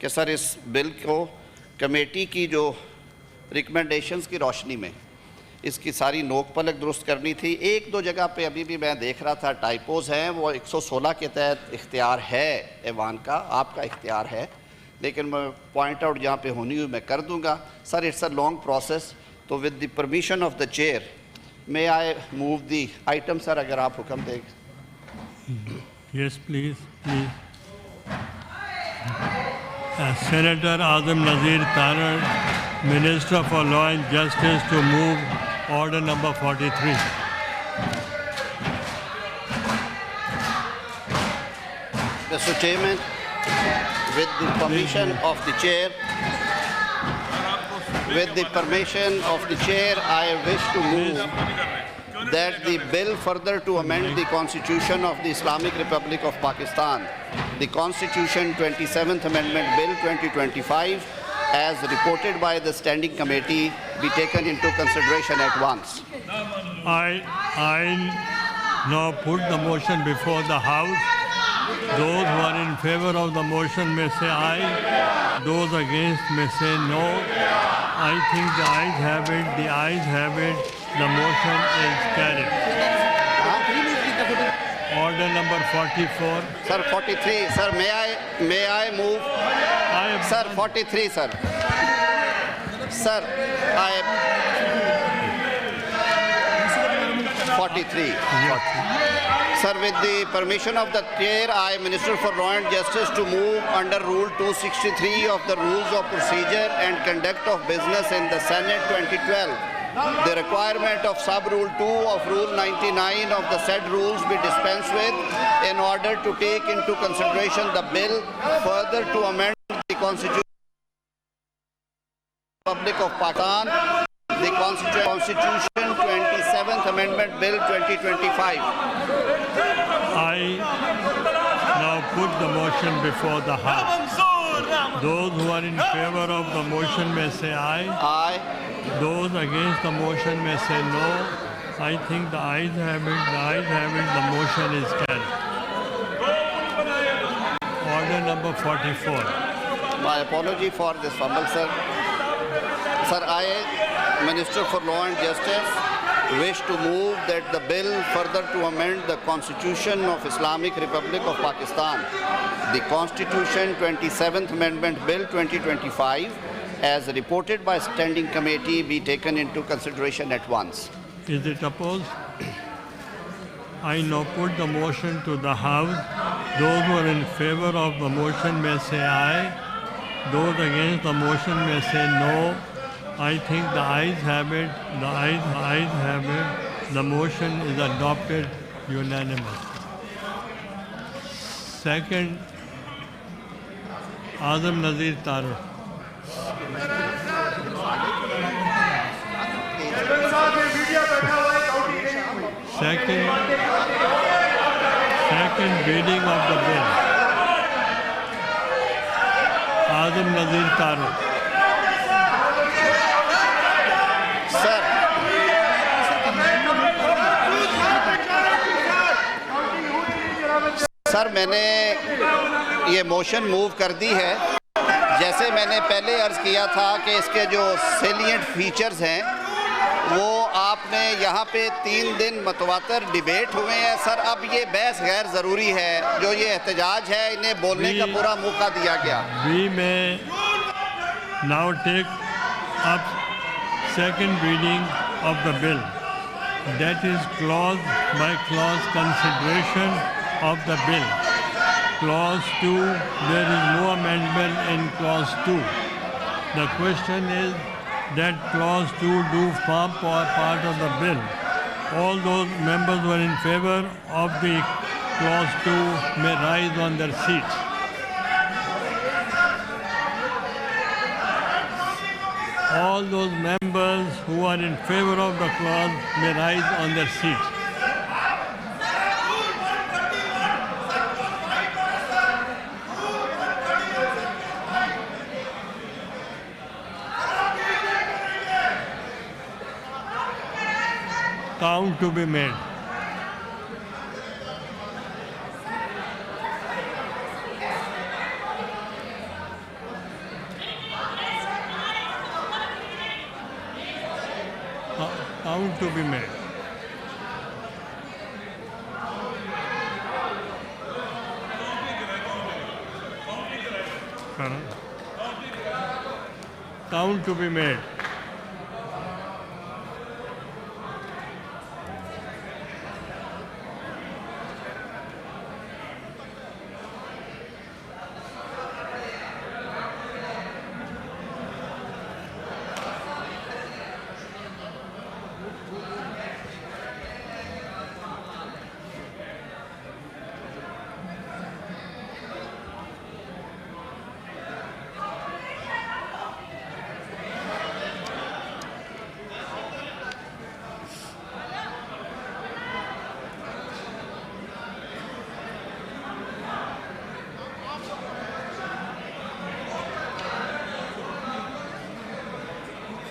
कि सर इस बिल को कमेटी की जो रिकमेंडेशंस की रोशनी में इसकी सारी नोक पलक दुरुस्त करनी थी। एक दो जगह पे अभी भी मैं देख रहा था टाइपोज़ हैं, वो 116 के तहत इख्तियार है ऐवान का, आपका इख्तियार है, लेकिन मैं पॉइंट आउट जहाँ पे होनी हुई मैं कर दूँगा। Sir it's a long process, तो with the permission of the chair may I move the item. Sir अगर आप हुक्म दें। Yes, please, please. Senator Azam Nazir Tarar, Minister for Law and Justice, to move order number 43. Mr. Chairman, with the permission of the chair, I wish to move that the bill further to amend the Constitution of the Islamic Republic of Pakistan, the Constitution 27th Amendment Bill 2025, as reported by the Standing Committee, be taken into consideration at once. I now put the motion before the House. Those who are in favor of the motion may say aye. Those against may say no. I think the ayes have it. The ayes have it. The motion is carried. Order number 44. Sir, 43. Sir, may I move? Sir, 43, sir. Sir, 43. Sir, with the permission of the chair, I, Minister for Law and Justice, to move under Rule 263 of the Rules of Procedure and Conduct of Business in the Senate 2012. The requirement of sub-rule 2 of Rule 99 of the said rules be dispensed with in order to take into consideration the bill further to amend the Constitution of the Republic of Pakistan, the Constitution 27th Amendment Bill 2025. I now put the motion before the House. Those who are in favor of the motion may say aye. Aye. Those against the motion may say no. I think the ayes have it. The ayes have it. The motion is carried. Order number 44. My apology for this fumble, sir. Sir, I, Minister for Law and Justice, wish to move that the bill further to amend the Constitution of Islamic Republic of Pakistan, the Constitution 27th Amendment Bill 2025, as reported by Standing Committee, be taken into consideration at once. Is it opposed? I now put the motion to the House. Those who are in favor of the motion may say aye. Those against the motion may say no. I think the ayes have it. The ayes have it. The motion is adopted unanimously. Second, Azam Nazir Tarar. Second reading of the bill. Azam Nazir Tarar. Sir मैंने ये motion move कर दी है। जैसे मैंने पहले अर्ज़ किया था कि इसके जो सेलिएंट फीचर्स हैं वो आपने यहाँ पे 3 दिन मतवातर डिबेट हुए हैं। सर अब ये बहस गैर ज़रूरी है, जो ये एहतजाज है इन्हें बोलने का पूरा मौका दिया गया। We may now take up second reading of the bill. That is clause by clause consideration of the bill. Clause 2, there is no amendment in clause 2. The question is that clause 2 do form part of the bill. All those members who are in favor of the clause 2 may rise on their seats. All those members who are in favor of the clause may rise on their seats. Count to be made. Count to be made. Count to be made.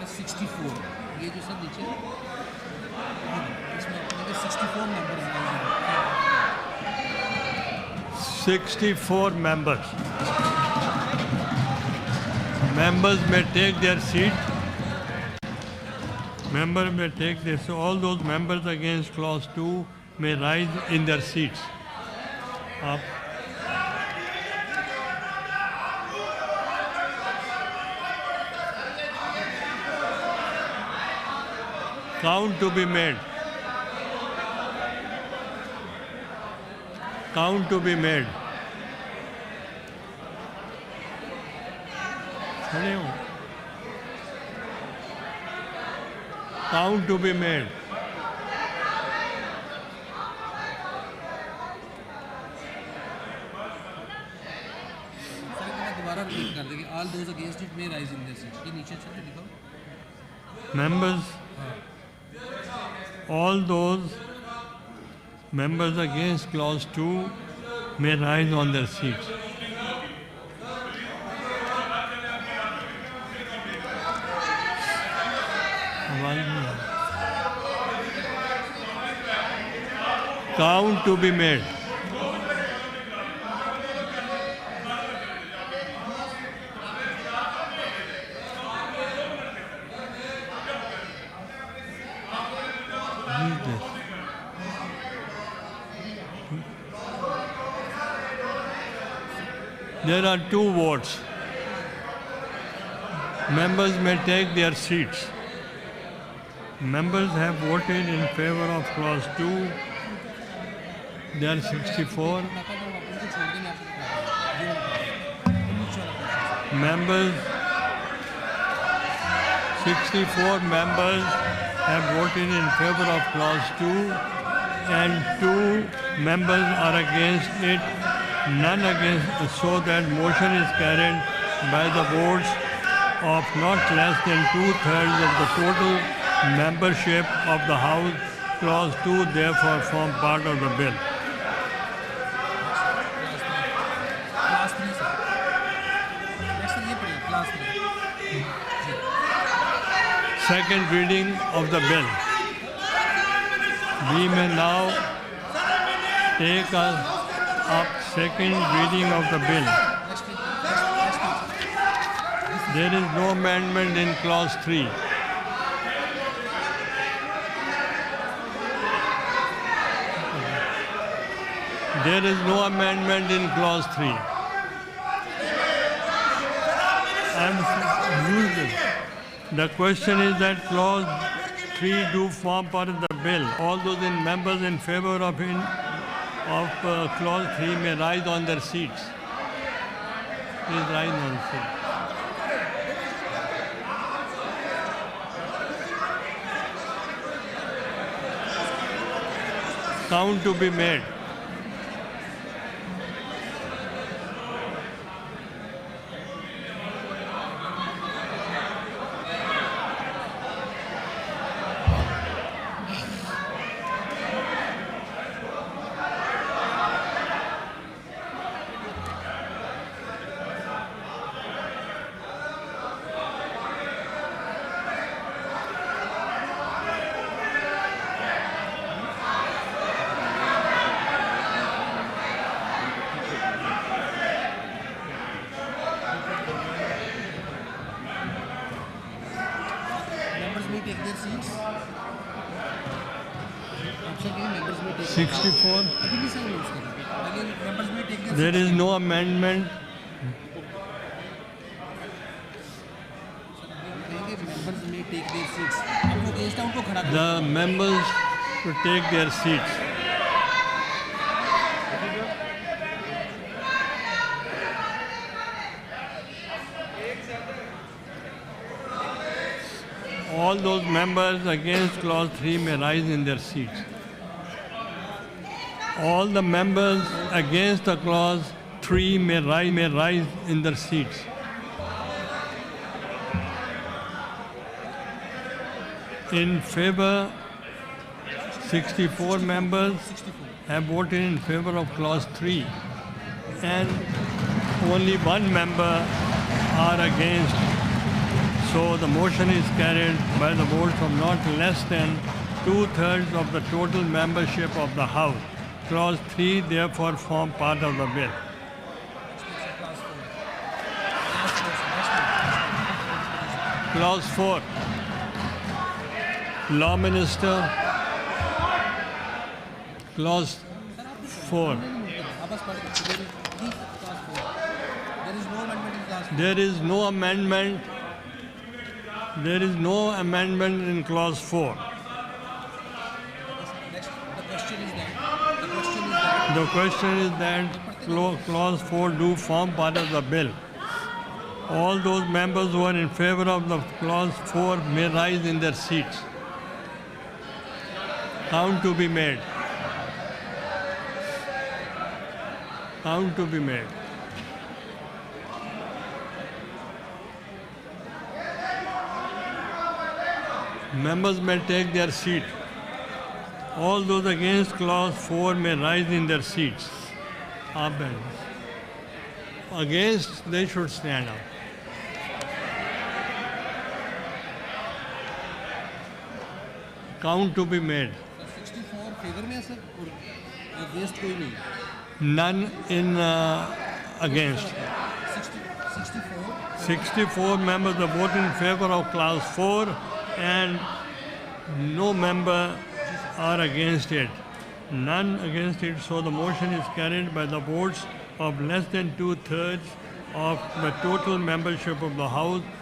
Sir 64 ये जो sir नीचे इसमें अपने के 64 number हैं 64 members. Members may take their seat. Members may take this. All those members against clause 2 may rise in their seats. Up. Count to be made. Count to be made. खड़े हो. Count to be made. Sir एक बार दोबारा repeat कर देंगे all those against it may rise in their seat ये नीचे चलो लिखो Members, all those members against clause 2 may rise on their seats. आवाज नहीं आ रही. Count to be made. Who is this? There are two votes. Members may take their seats. Members have voted in favor of clause 2. There are 64. नाका जब अपन को छोड़ देंगे आपको ये वाला नीचे वाला Members, 64 members have voted in favor of clause 2 and 2 members are against it, none against, so that motion is carried by the votes of not less than 2/3 of the total membership of the House. Clause 2 therefore form part of the bill. Class 3 sir ये पढ़िए class 3 Second reading of the bill. We may now take up second reading of the bill. There is no amendment in clause 3. There is no amendment in clause 3. The question is that clause 3 do form part of the bill. All those members in favor of clause 3 may rise on their seats. Please rise on the seat. Count to be made. members may take their seats sir कि members may take 64. अभी भी sir use कर रहे हैं आगे members may take There is no amendment. कहेंगे members may take their seats अब वो अगेंस्ट है उनको खड़ा कर The members to take their seats. All those members against clause 3 may rise in their seats. All the members against the clause 3 may rise in their seats. In favor, 64 members have voted in favor of clause 3 and only one member are against. So the motion is carried by the votes of not less than 2/3 of the total membership of the House. Clause 3 therefore form part of the bill. Clause 4. Law Minister. Clause 4. वापस पढ़ clause 4 there is no amendment in clause 4 There is no amendment in clause 4. next the question is that The question is that clause 4 do form part of the bill. All those members who are in favor of the clause 4 may rise in their seats. Count to be made. Count to be made. Members may take their seat. All those against clause 4 may rise in their seats. Amen. Against, they should stand up. Count to be made. 64 favour में है sir और against कोई नहीं None in against. 64 64 members have voted in favor of clause 4 and no member are against it. None against it, so the motion is carried by the votes of less than 2/3 of the total membership of the House.